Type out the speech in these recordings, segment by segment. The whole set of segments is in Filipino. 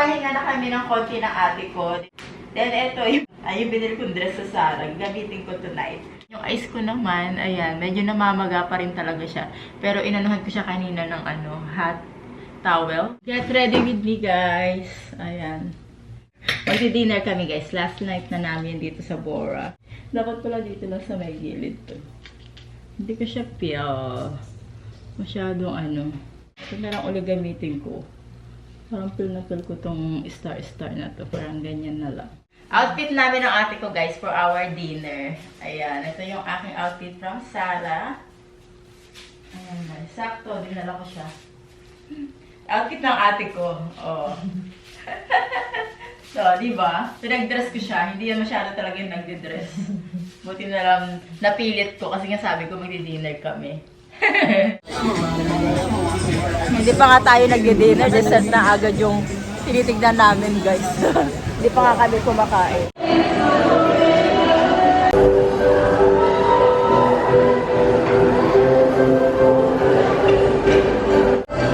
Nagpahinga na kami ng konti ng ate ko. Then, ito, yung binili kong dress sa Zara. Gamitin ko tonight. Yung ice ko naman, ayan, medyo namamaga pa rin talaga siya. Pero inanuhan ko siya kanina ng hot towel. Get ready with me, guys. Ayan. Magdi-dinner kami, guys. Last night na namin dito sa Bora. Dapat pala dito lang sa may gilid to. Hindi ko siya masyadong So, meron ulit gamitin ko. Parang feel na feel ko tong star-star na to. Parang ganyan na lang. Outfit namin ng ate ko, guys, for our dinner. Ayan. Ito yung aking outfit from Zara. Ayan, guys. Sakto. Dinala ko siya. Outfit ng ate ko. Oh. So, diba? Pinag-dress ko siya. Hindi yan masyado talaga yung nagdi-dress. Buti na lang napilit ko kasi nga sabi ko magdi-dinner kami. Hindi pa nga tayo nagdi-dinner. Dessert na agad yung tinitignan namin, guys. Hindi pa nga kami kumakain.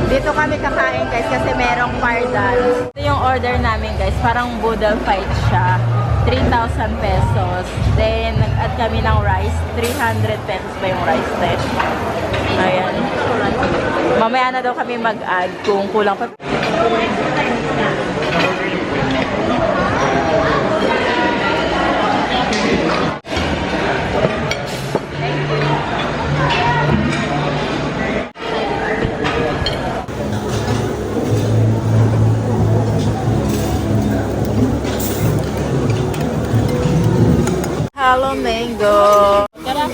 Dito kami kakain, guys, kasi merong fire dance. Ito yung order namin, guys. Parang boodle fight siya. 3,000 pesos. Then, nag-add kami ng rice. 300 pesos pa yung rice set. Ayan. Mamaya na daw kami mag-add kung kulang pa. Hello, mango. Tara.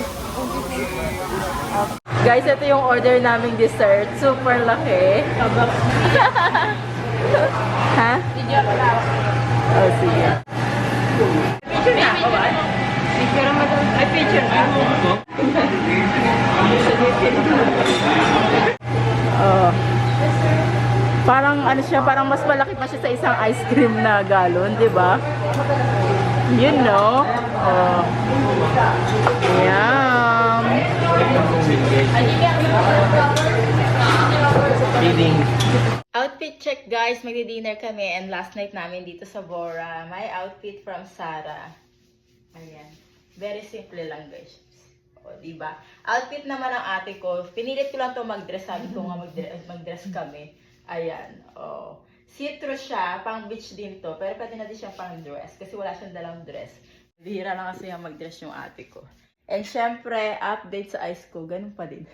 Guys, ito yung order naming dessert. Super laki. Ha? Video ko lang. Oh, sige. Picture na ako ba? Picture mo doon. Ay, picture na. Oh. Parang siya, parang mas malaki pa siya sa isang ice cream na galon, di ba? You know. Oh. Yum. Outfit check, guys. Magdi-dinner kami and last night namin dito sa Bora. My outfit from Zara. Ayan. Very simple lang, guys. O, diba? Outfit naman ng ate ko. Pinilit ko lang to mag-dress. Sabi ko nga mag-dress kami. Ayan. O. Citrus siya. Pang beach din to. Pero pwede na din siyang pang dress. Kasi wala siyang dalang dress. Bihira lang kasi yung mag-dress yung ate ko. And syempre, update sa ice ko. Ganun pa din.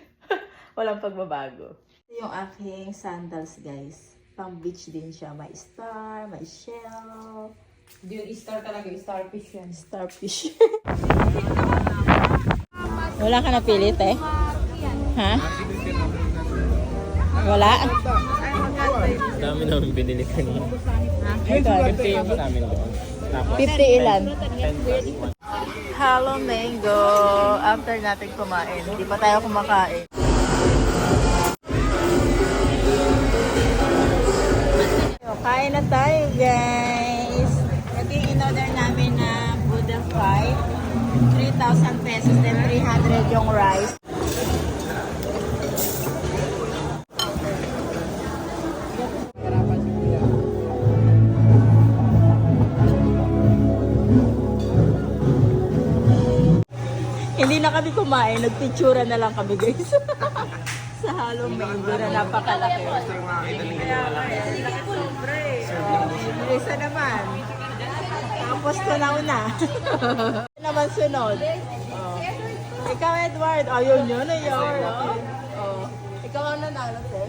Walang pagbabago. Ito yung aking sandals, guys. Pang beach din siya. May star, may shell. Hindi yung star talaga, starfish yan. Starfish. Wala ka napilit eh? Ha? Wala? Dami namin binili kanina. Ito, 50 yung sa amin doon. 50 ilan? 10+1. Hello, mango. After natin kumain. Hindi pa tayo kumakain. Kain na tayo, guys. Naging in-order namin na Buddha Fight. 3,000 pesos, then 300 yung rice. Hindi na kami kumain, nagpictura na lang kami, guys. Sa Hello Mango na napakalaki. Isa naman. Tapos tunaw na. Naman sunod. Oh. Ikaw, Edward. Ayaw nyo na yun. Oh. Ikaw ang nanalo, sir.